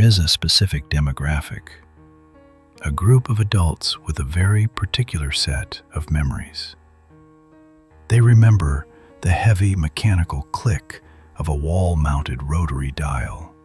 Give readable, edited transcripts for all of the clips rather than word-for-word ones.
is a specific demographic, a group of adults with a very particular set of memories. They remember the heavy mechanical click of a wall-mounted rotary dial,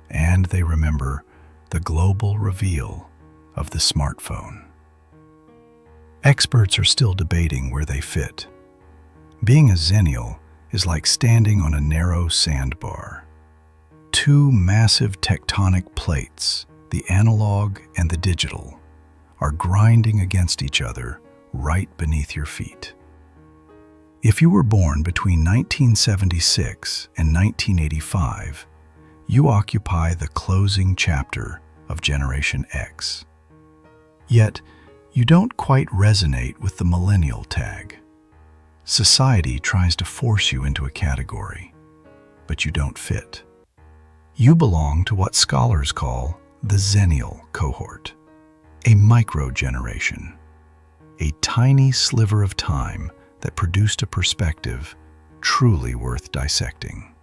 and they remember the global reveal of the smartphone. Experts are still debating where they fit. Being a Xennial is like standing on a narrow sandbar. Two massive tectonic plates, the analog and the digital, are grinding against each other right beneath your feet. If you were born between 1976 and 1985, you occupy the closing chapter of Generation X. Yet, you don't quite resonate with the millennial tag. Society tries to force you into a category, but you don't fit. You belong to what scholars call the Xennial cohort, a micro-generation, a tiny sliver of time that produced a perspective truly worth dissecting.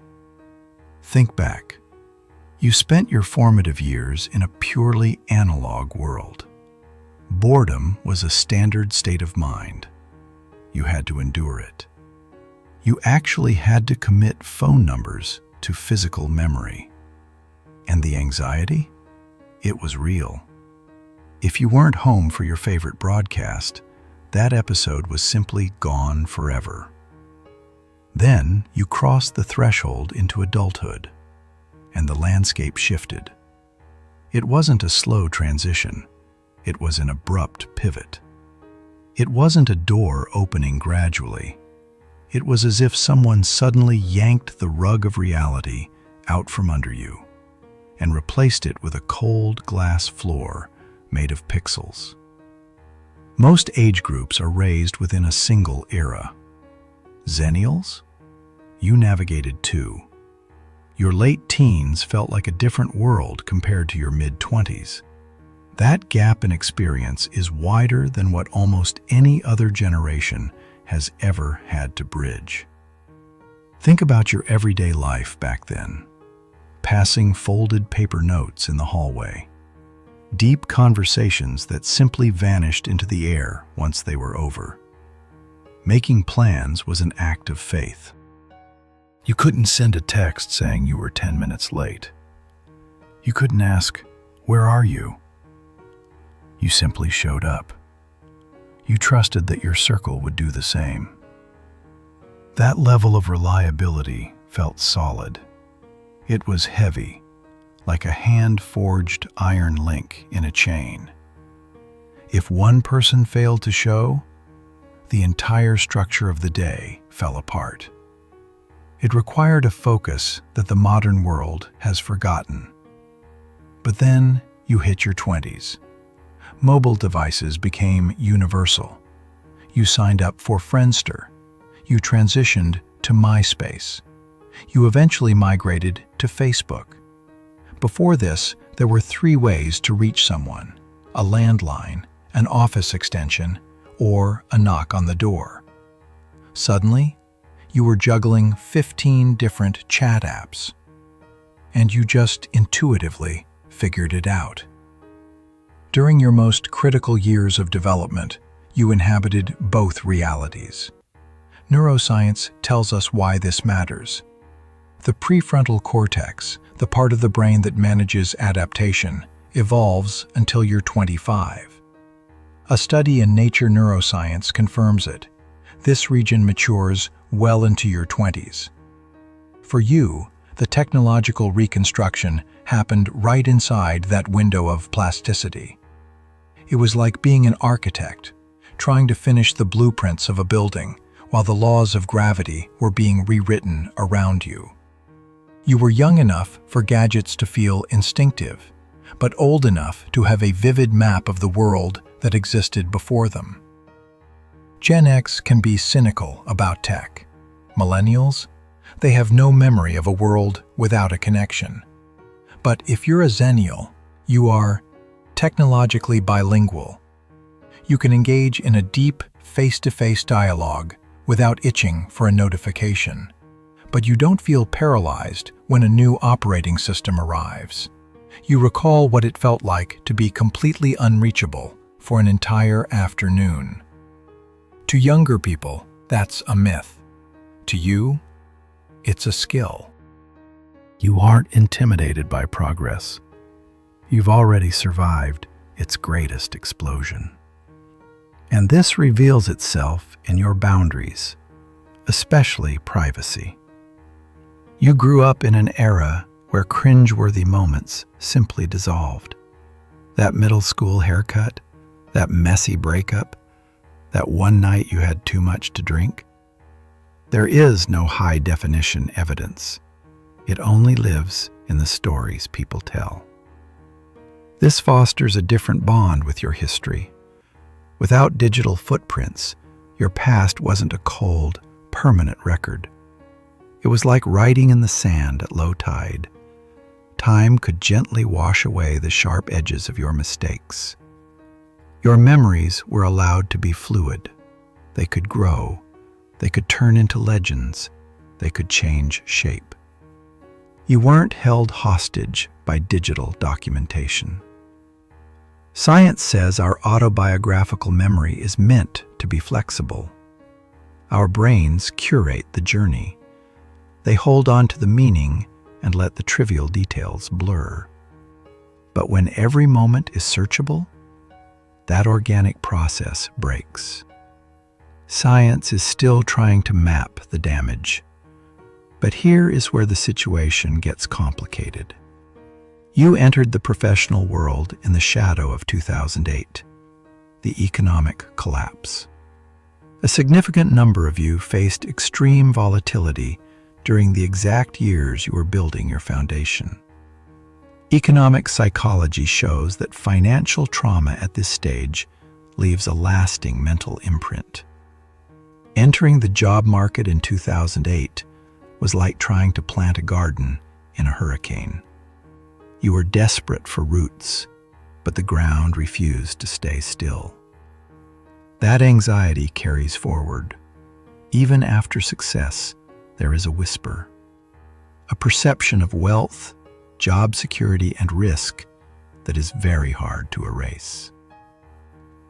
Think back. You spent your formative years in a purely analog world. Boredom was a standard state of mind. You had to endure it. You actually had to commit phone numbers to physical memory. And the anxiety? It was real. If you weren't home for your favorite broadcast, that episode was simply gone forever. Then you crossed the threshold into adulthood, and the landscape shifted. It wasn't a slow transition. It was an abrupt pivot. It wasn't a door opening gradually. It was as if someone suddenly yanked the rug of reality out from under you and replaced it with a cold glass floor made of pixels. Most age groups are raised within a single era. Xennials? You navigated two. Your late teens felt like a different world compared to your mid-20s. That gap in experience is wider than what almost any other generation has ever had to bridge. Think about your everyday life back then. Passing folded paper notes in the hallway. Deep conversations that simply vanished into the air once they were over. Making plans was an act of faith. You couldn't send a text saying you were 10 minutes late. You couldn't ask, "Where are you?" You simply showed up. You trusted that your circle would do the same. That level of reliability felt solid. It was heavy, like a hand-forged iron link in a chain. If one person failed to show, the entire structure of the day fell apart. It required a focus that the modern world has forgotten. But then you hit your 20s. Mobile devices became universal. You signed up for Friendster. You transitioned to MySpace. You eventually migrated to Facebook. Before this, there were 3 ways to reach someone: a landline, an office extension, or a knock on the door. Suddenly, you were juggling 15 different chat apps, and you just intuitively figured it out. During your most critical years of development, you inhabited both realities. Neuroscience tells us why this matters. The prefrontal cortex, the part of the brain that manages adaptation, evolves until you're 25. A study in Nature Neuroscience confirms it. This region matures well into your 20s. For you, the technological reconstruction happened right inside that window of plasticity. It was like being an architect, trying to finish the blueprints of a building while the laws of gravity were being rewritten around you. You were young enough for gadgets to feel instinctive, but old enough to have a vivid map of the world that existed before them. Gen X can be cynical about tech. Millennials, they have no memory of a world without a connection. But if you're a Xennial, you are technologically bilingual. You can engage in a deep, face-to-face dialogue without itching for a notification. But you don't feel paralyzed when a new operating system arrives. You recall what it felt like to be completely unreachable for an entire afternoon. To younger people, that's a myth. To you, it's a skill. You aren't intimidated by progress. You've already survived its greatest explosion. And this reveals itself in your boundaries, especially privacy. You grew up in an era where cringeworthy moments simply dissolved. That middle school haircut, that messy breakup, that one night you had too much to drink. There is no high-definition evidence. It only lives in the stories people tell. This fosters a different bond with your history. Without digital footprints, your past wasn't a cold, permanent record. It was like writing in the sand at low tide. Time could gently wash away the sharp edges of your mistakes. Your memories were allowed to be fluid. They could grow. They could turn into legends. They could change shape. You weren't held hostage by digital documentation. Science says our autobiographical memory is meant to be flexible. Our brains curate the journey. They hold on to the meaning and let the trivial details blur. But when every moment is searchable, that organic process breaks. Science is still trying to map the damage. But here is where the situation gets complicated. You entered the professional world in the shadow of 2008, the economic collapse. A significant number of you faced extreme volatility during the exact years you were building your foundation. Economic psychology shows that financial trauma at this stage leaves a lasting mental imprint. Entering the job market in 2008 was like trying to plant a garden in a hurricane. You were desperate for roots, but the ground refused to stay still. That anxiety carries forward. Even after success, there is a whisper, a perception of wealth, job security, and risk that is very hard to erase.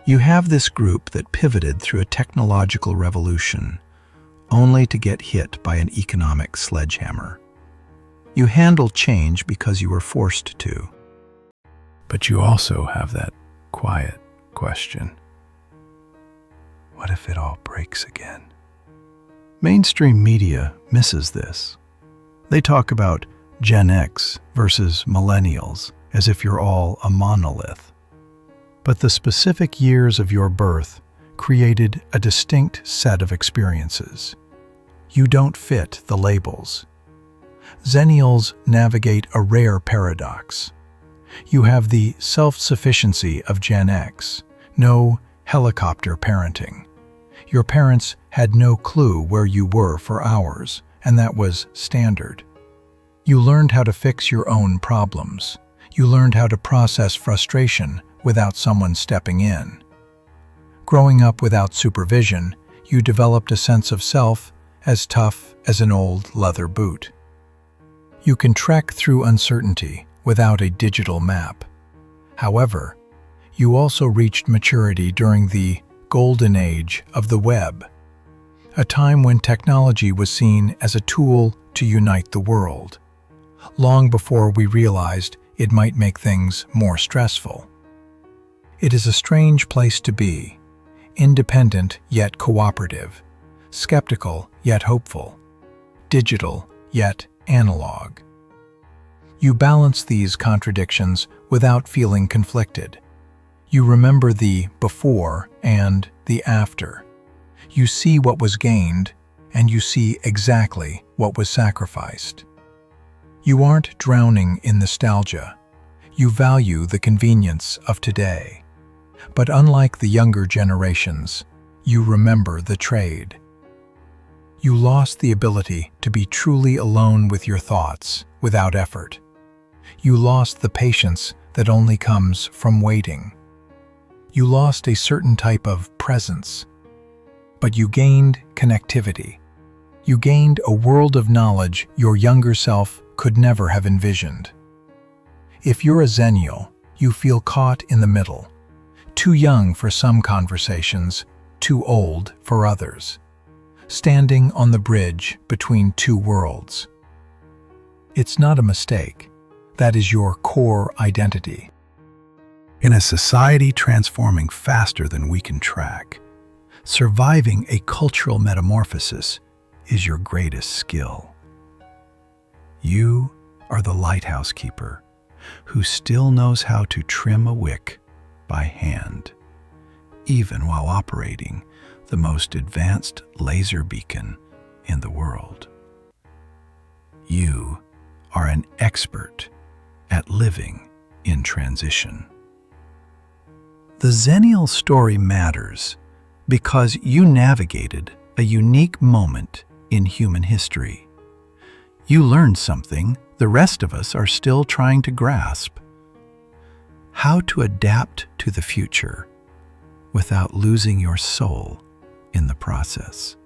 You have this group that pivoted through a technological revolution, only to get hit by an economic sledgehammer. You handle change because you were forced to. But you also have that quiet question. What if it all breaks again? Mainstream media misses this. They talk about Gen X versus millennials as if you're all a monolith. But the specific years of your birth created a distinct set of experiences. You don't fit the labels. Xennials navigate a rare paradox. You have the self-sufficiency of Gen X, no helicopter parenting. Your parents had no clue where you were for hours, and that was standard. You learned how to fix your own problems. You learned how to process frustration without someone stepping in. Growing up without supervision, you developed a sense of self as tough as an old leather boot. You can trek through uncertainty without a digital map. However, you also reached maturity during the golden age of the web, a time when technology was seen as a tool to unite the world, long before we realized it might make things more stressful. It is a strange place to be, independent yet cooperative, skeptical yet hopeful, digital yet analog. You balance these contradictions without feeling conflicted. You remember the before and the after. You see what was gained, and you see exactly what was sacrificed. You aren't drowning in nostalgia. You value the convenience of today. But unlike the younger generations, you remember the trade. You lost the ability to be truly alone with your thoughts without effort. You lost the patience that only comes from waiting. You lost a certain type of presence, but you gained connectivity. You gained a world of knowledge your younger self could never have envisioned. If you're a Xennial, you feel caught in the middle. Too young for some conversations, too old for others. Standing on the bridge between two worlds. It's not a mistake. That is your core identity. In a society transforming faster than we can track, surviving a cultural metamorphosis is your greatest skill. You are the lighthouse keeper who still knows how to trim a wick by hand, even while operating the most advanced laser beacon in the world. You are an expert at living in transition. The Xennial story matters because you navigated a unique moment in human history. You learned something the rest of us are still trying to grasp: how to adapt to the future without losing your soul in the process.